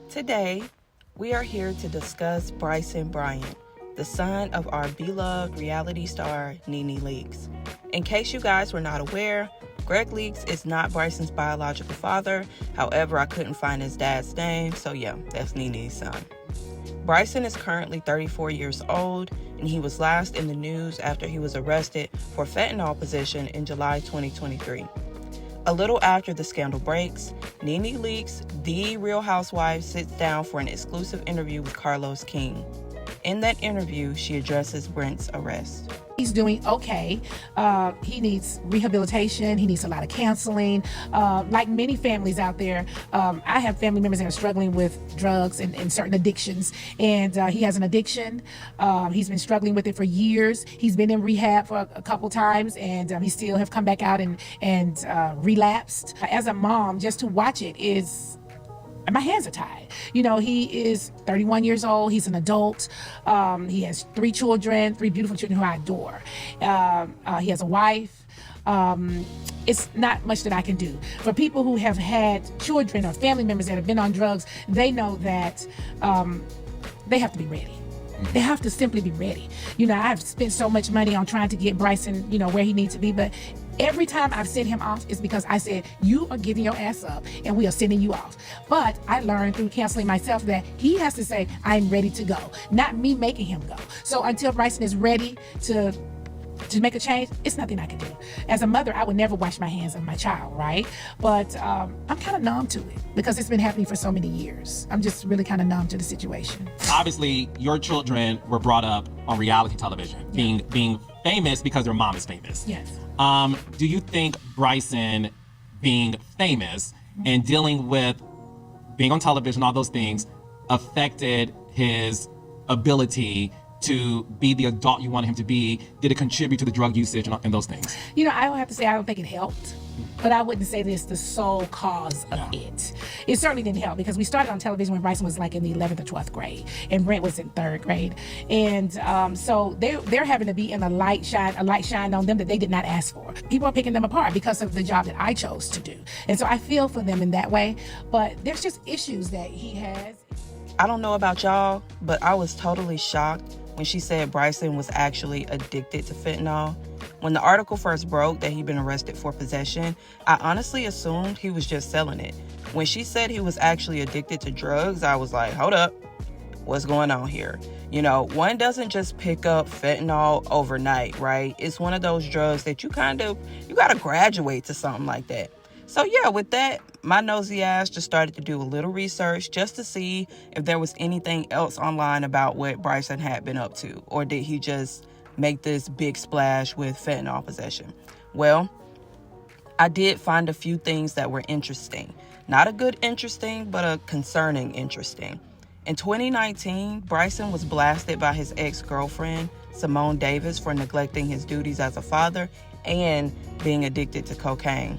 Today, we are here to discuss Bryson Bryant, the son of our beloved reality star, Nene Leakes. In case you guys were not aware, Greg Leakes is not Bryson's biological father. However, I couldn't find his dad's name, so yeah, that's Nene's son. Bryson is currently 34 years old, and he was last in the news after he was arrested for fentanyl possession in July 2023. A little after the scandal breaks, Nene Leakes, the Real Housewives, sits down for an exclusive interview with Carlos King. In that interview, she addresses Brent's arrest. He's doing okay. He needs rehabilitation. He needs a lot of counseling. Like many families out there, I have family members that are struggling with drugs and certain addictions. And he has an addiction. He's been struggling with it for years. He's been in rehab for a couple times, and he still have come back out and relapsed. As a mom, just to watch it is... my hands are tied. You know, he is 31 years old. He's an adult. He has three beautiful children who I adore. He has a wife. It's not much that I can do. For people who have had children or family members that have been on drugs, they know that they have to be ready. They have to simply be ready. You know, I've spent so much money on trying to get Bryson, you know, where he needs to be, but every time I've sent him off is because I said, you are giving your ass up and we are sending you off. But I learned through counseling myself that he has to say, I'm ready to go, not me making him go. So until Bryson is ready to make a change, it's nothing I can do. As a mother, I would never wash my hands of my child, right? But I'm kind of numb to it because it's been happening for so many years. I'm just really kind of numb to the situation. Obviously, your children were brought up on reality television, being famous because their mom is famous. Yes. Do you think Bryson being famous and dealing with being on television, all those things, affected his ability to be the adult you wanted him to be? Did it contribute to the drug usage and those things? You know, I would have to say I don't think it helped, but I wouldn't say this the sole cause of it. It certainly didn't help because we started on television when Bryson was like in the 11th or 12th grade and Brent was in 3rd grade. And so they're having to be in a light shine on them that they did not ask for. People are picking them apart because of the job that I chose to do. And so I feel for them in that way, but there's just issues that he has. I don't know about y'all, but I was totally shocked when she said Bryson was actually addicted to fentanyl. When the article first broke that he'd been arrested for possession, I honestly assumed he was just selling it. When she said he was actually addicted to drugs, I was like, hold up, what's going on here? You know, one doesn't just pick up fentanyl overnight, right? It's one of those drugs that you gotta graduate to something like that. So yeah, with that, my nosy ass just started to do a little research just to see if there was anything else online about what Bryson had been up to, or did he just make this big splash with fentanyl possession? Well, I did find a few things that were interesting. Not a good interesting, but a concerning interesting. In 2019, Bryson was blasted by his ex-girlfriend, Simone Davis, for neglecting his duties as a father and being addicted to cocaine.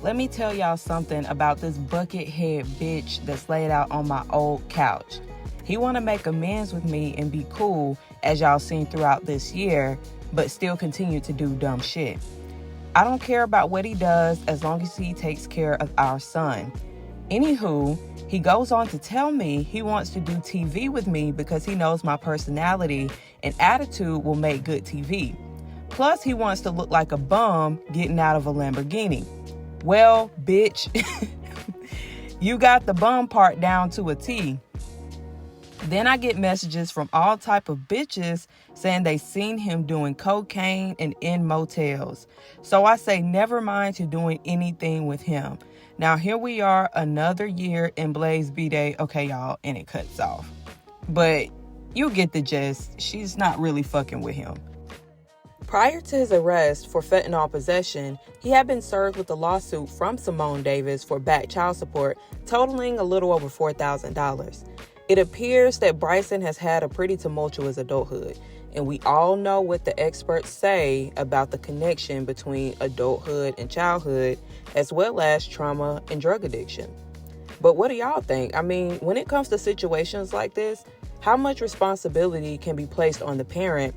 Let me tell y'all something about this buckethead bitch that's laid out on my old couch. He want to make amends with me and be cool, as y'all seen throughout this year, but still continue to do dumb shit. I don't care about what he does as long as he takes care of our son. Anywho, he goes on to tell me he wants to do TV with me because he knows my personality and attitude will make good TV. Plus, he wants to look like a bum getting out of a Lamborghini. Well, bitch, you got the bum part down to a T. Then I get messages from all type of bitches saying they seen him doing cocaine and in motels. So I say never mind to doing anything with him. Now here we are another year in Blaze B-Day. Okay, y'all, and it cuts off. But you get the gist. She's not really fucking with him. Prior to his arrest for fentanyl possession, he had been served with a lawsuit from Simone Davis for back child support, totaling a little over $4,000. It appears that Bryson has had a pretty tumultuous adulthood, and we all know what the experts say about the connection between adulthood and childhood, as well as trauma and drug addiction. But what do y'all think? I mean, when it comes to situations like this, how much responsibility can be placed on the parent,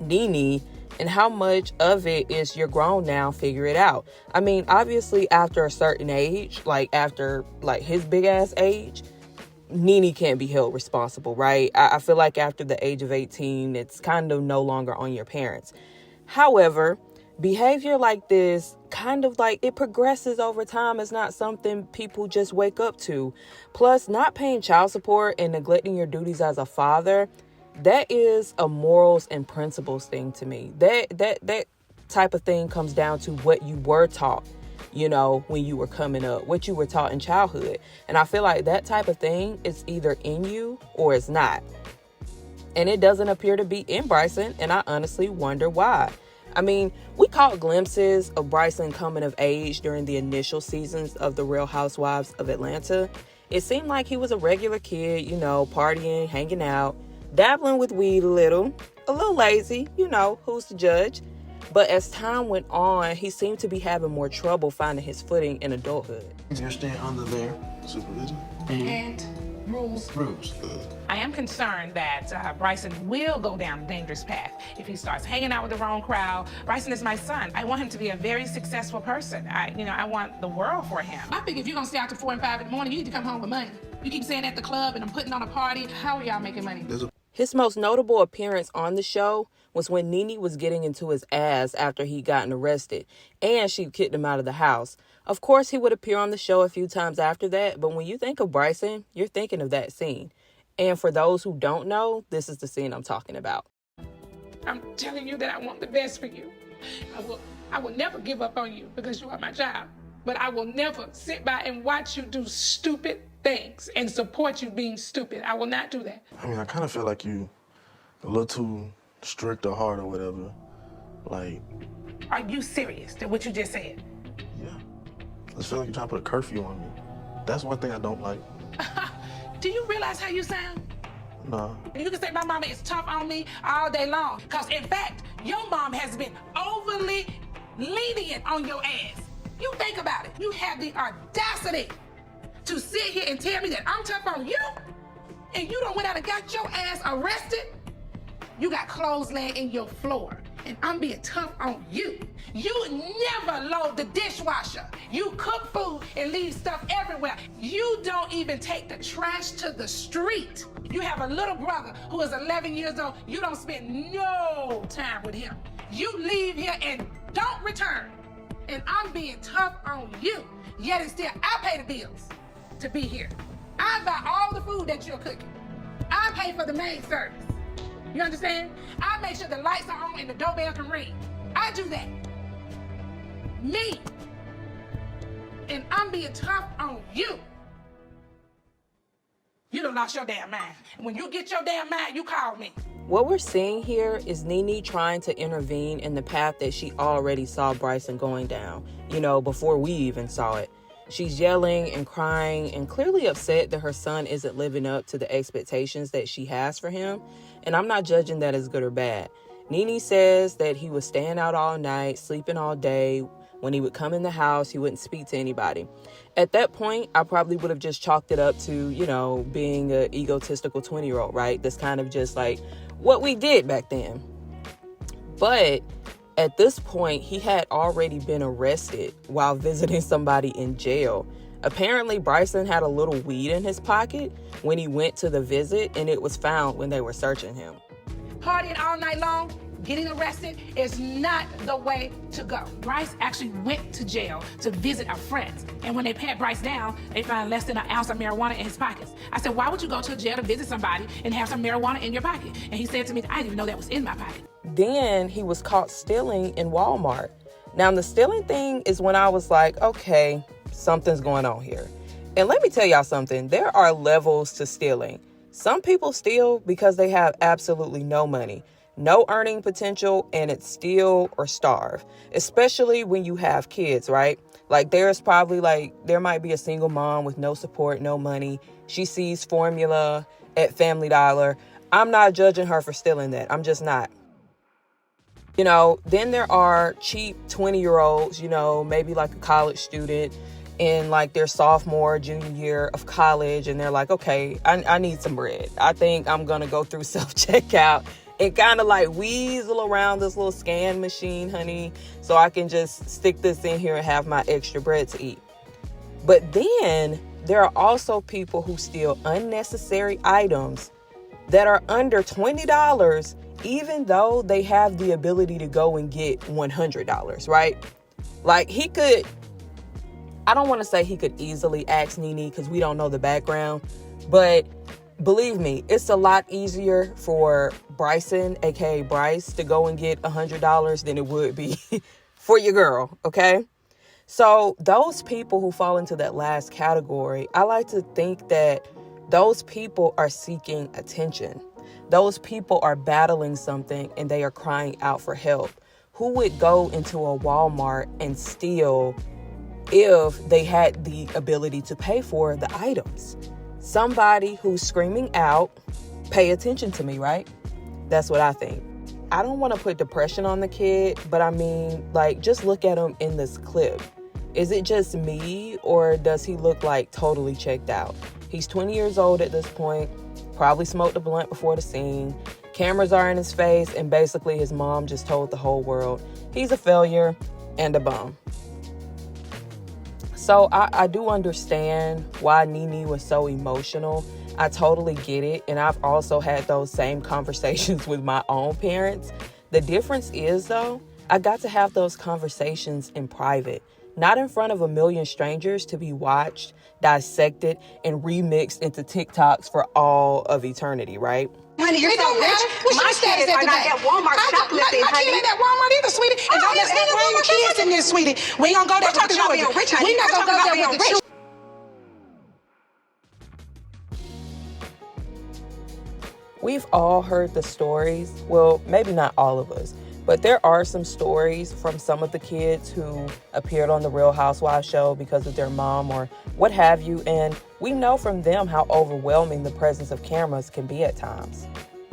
Nene, and how much of it is you're grown now, figure it out. I mean, obviously after a certain age, like after like his big ass age, Nene can't be held responsible, right? I feel like after the age of 18, it's kind of no longer on your parents. However, behavior like this, kind of like it progresses over time. It's not something people just wake up to. Plus, not paying child support and neglecting your duties as a father, that is a morals and principles thing to me. That type of thing comes down to what you were taught, you know, when you were coming up, what you were taught in childhood. And I feel like that type of thing is either in you or it's not. And it doesn't appear to be in Bryson, and I honestly wonder why. I mean, we caught glimpses of Bryson coming of age during the initial seasons of The Real Housewives of Atlanta. It seemed like he was a regular kid, you know, partying, hanging out, dabbling with weed a little lazy, you know, who's to judge? But as time went on, he seemed to be having more trouble finding his footing in adulthood. You're staying under their supervision And rules. I am concerned that Bryson will go down a dangerous path if he starts hanging out with the wrong crowd. Bryson is my son. I want him to be a very successful person. I want the world for him. I think if you're gonna stay out till 4 and 5 in the morning, you need to come home with money. You keep saying at the club and I'm putting on a party. How are y'all making money? His most notable appearance on the show was when Nene was getting into his ass after he'd gotten arrested, and she kicked him out of the house. Of course, he would appear on the show a few times after that, but when you think of Bryson, you're thinking of that scene. And for those who don't know, this is the scene I'm talking about. I'm telling you that I want the best for you. I will never give up on you because you are my child. But I will never sit by and watch you do stupid things and support you being stupid. I will not do that. I mean, I kind of feel like you a little too strict or hard or whatever. Like, Are you serious to what you just said? yeah. I just feel like you're trying to put a curfew on me. That's one thing I don't like. Do you realize how you sound? Nah. You can say my mama is tough on me all day long. Because, in fact, your mom has been overly lenient on your ass. You think about it. You have the audacity to sit here and tell me that I'm tough on you, and you done went out and got your ass arrested? You got clothes laying in your floor, and I'm being tough on you. You never load the dishwasher. You cook food and leave stuff everywhere. You don't even take the trash to the street. You have a little brother who is 11 years old. You don't spend no time with him. You leave here and don't return. And I'm being tough on you. Yet and still, I pay the bills to be here. I buy all the food that you're cooking. I pay for the maid service. You understand? I make sure the lights are on and the doorbell can ring. I do that. Me. And I'm being tough on you. You done lost your damn mind. And when you get your damn mind, you call me. What we're seeing here is Nene trying to intervene in the path that she already saw Bryson going down, you know, before we even saw it. She's yelling and crying and clearly upset that her son isn't living up to the expectations that she has for him. And I'm not judging that as good or bad. Nene says that he was staying out all night, sleeping all day. When he would come in the house, he wouldn't speak to anybody. At that point, I probably would have just chalked it up to, you know, being an egotistical 20-year-old, right? That's kind of just like what we did back then. But at this point, he had already been arrested while visiting somebody in jail. Apparently, Bryson had a little weed in his pocket when he went to the visit, and it was found when they were searching him. Partying all night long, getting arrested is not the way to go. Bryce actually went to jail to visit our friends. And when they pat Bryce down, they found less than an ounce of marijuana in his pockets. I said, why would you go to jail to visit somebody and have some marijuana in your pocket? And he said to me, I didn't even know that was in my pocket. Then he was caught stealing in Walmart. Now, the stealing thing is when I was like, okay, something's going on here. And let me tell y'all something. There are levels to stealing. Some people steal because they have absolutely no money, no earning potential, and it's steal or starve, especially when you have kids, right? Like there might be a single mom with no support, no money. She sees formula at Family Dollar. I'm not judging her for stealing that. I'm just not. You know, then there are cheap 20-year-olds, you know, maybe like a college student in like their sophomore, junior year of college. And they're like, okay, I need some bread. I think I'm going to go through self-checkout and kind of like weasel around this little scan machine, honey, so I can just stick this in here and have my extra bread to eat. But then there are also people who steal unnecessary items that are under $20, even though they have the ability to go and get $100, right? Like he could, I don't want to say he could easily ask Nene because we don't know the background, but believe me, it's a lot easier for Bryson, aka Bryce, to go and get $100 than it would be for your girl, okay? So those people who fall into that last category, I like to think that those people are seeking attention. Those people are battling something and they are crying out for help. Who would go into a Walmart and steal if they had the ability to pay for the items? Somebody who's screaming out, pay attention to me, right? That's what I think. I don't want to put depression on the kid, but I mean, like, just look at him in this clip. Is it just me, or does he look like totally checked out? He's 20 years old at this point, probably smoked a blunt before the scene. Cameras are in his face, and basically his mom just told the whole world he's a failure and a bum. So I do understand why Nene was so emotional. I totally get it. And I've also had those same conversations with my own parents. The difference is, though, I got to have those conversations in private, not in front of a million strangers to be watched, dissected, and remixed into TikToks for all of eternity, right? Honey, you're It so don't rich. matter. What's My your status kids at are not today? at Walmart shoplifting, my kid honey. ain't at Walmart either, sweetie. And don't yes, let they bring the kids in this, sweetie. We ain't gonna go there We're talking with the about being children. rich, honey. We not We're gonna go talking there about with the being rich. children. We've all heard the stories. Well, maybe not all of us, but there are some stories from some of the kids who appeared on the Real Housewives show because of their mom or what have you. And we know from them how overwhelming the presence of cameras can be at times.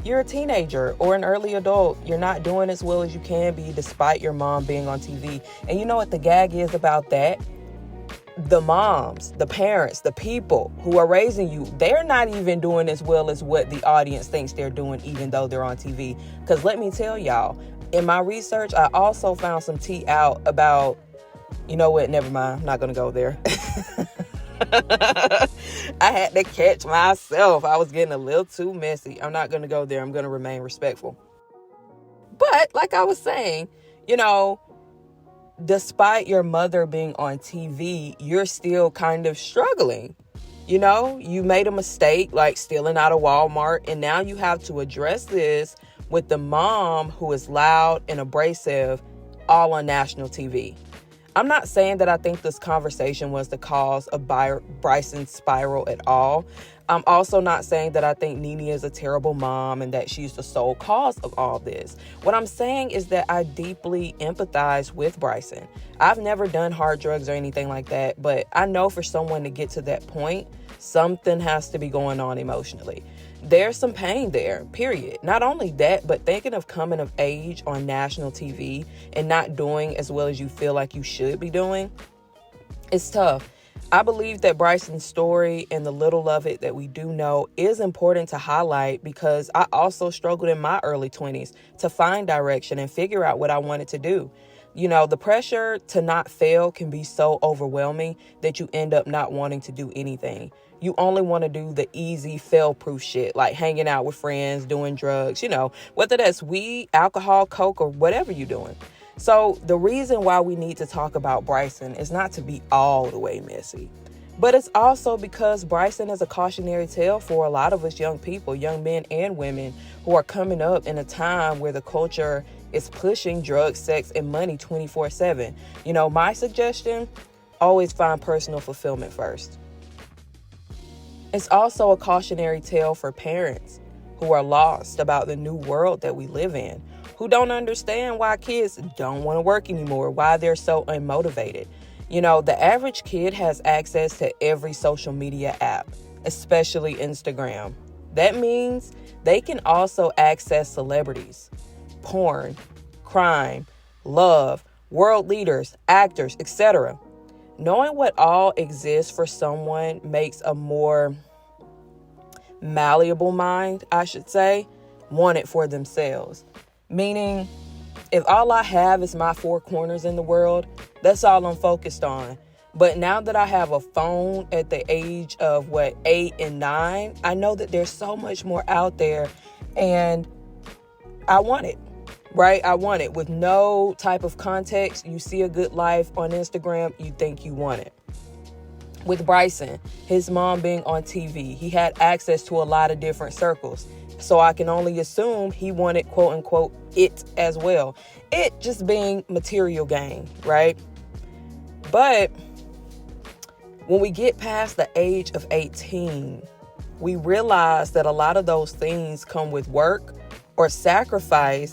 You're a teenager or an early adult. You're not doing as well as you can be despite your mom being on TV. And you know what the gag is about that? The moms, the parents, the people who are raising you, they're not even doing as well as what the audience thinks they're doing, even though they're on TV. Because let me tell y'all, in my research, I also found some tea out about, you know what, never mind, I'm not going to go there. I had to catch myself. I was getting a little too messy. I'm not going to go there. I'm going to remain respectful. But like I was saying, you know, despite your mother being on TV, you're still kind of struggling. You know, you made a mistake like stealing out of Walmart, and now you have to address this with the mom who is loud and abrasive, all on national TV. I'm not saying that I think this conversation was the cause of Bryson's spiral at all. I'm also not saying that I think Nene is a terrible mom and that she's the sole cause of all this. What I'm saying is that I deeply empathize with Bryson. I've never done hard drugs or anything like that, but I know for someone to get to that point, something has to be going on emotionally. There's some pain there, period. Not only that, but thinking of coming of age on national TV and not doing as well as you feel like you should be doing, it's tough. I believe that Bryson's story and the little of it that we do know is important to highlight because I also struggled in my early 20s to find direction and figure out what I wanted to do. You know, the pressure to not fail can be so overwhelming that you end up not wanting to do anything. You only want to do the easy, fail-proof shit, like hanging out with friends, doing drugs, you know, whether that's weed, alcohol, coke, or whatever you're doing. So the reason why we need to talk about Bryson is not to be all the way messy, but it's also because Bryson is a cautionary tale for a lot of us young people, young men and women who are coming up in a time where the culture is pushing drugs, sex, and money 24/7. You know, my suggestion, always find personal fulfillment first. It's also a cautionary tale for parents who are lost about the new world that we live in, who don't understand why kids don't want to work anymore, why they're so unmotivated. You know, the average kid has access to every social media app, especially Instagram. That means they can also access celebrities, porn, crime, love, world leaders, actors, etc. Knowing what all exists for someone makes a more malleable mind, I should say. want it for themselves. Meaning, if all I have is my four corners in the world, that's all I'm focused on. But now that I have a phone at the age of 8 and 9, I know that there's so much more out there, and I want it, right? I want it with no type of context. You see a good life on Instagram, you think you want it. With Bryson, his mom being on TV, he had access to a lot of different circles. So I can only assume he wanted, quote unquote, it as well. It just being material gain, right? But when we get past the age of 18, we realize that a lot of those things come with work or sacrifice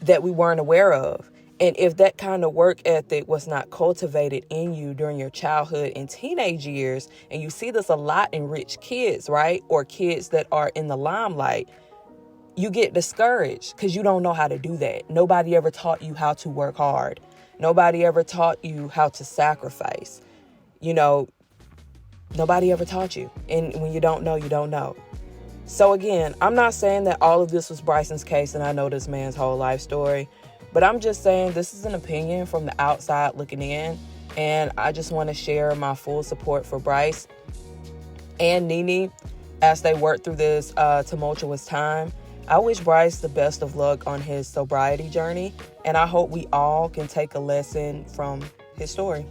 that we weren't aware of. And if that kind of work ethic was not cultivated in you during your childhood and teenage years, and you see this a lot in rich kids, right? Or kids that are in the limelight, you get discouraged because you don't know how to do that. Nobody ever taught you how to work hard. Nobody ever taught you how to sacrifice. Nobody ever taught you. And when you don't know, you don't know. So again, I'm not saying that all of this was Bryson's case and I know this man's whole life story, but I'm just saying this is an opinion from the outside looking in, and I just want to share my full support for Bryce and Nene as they work through this tumultuous time. I wish Bryce the best of luck on his sobriety journey, and I hope we all can take a lesson from his story.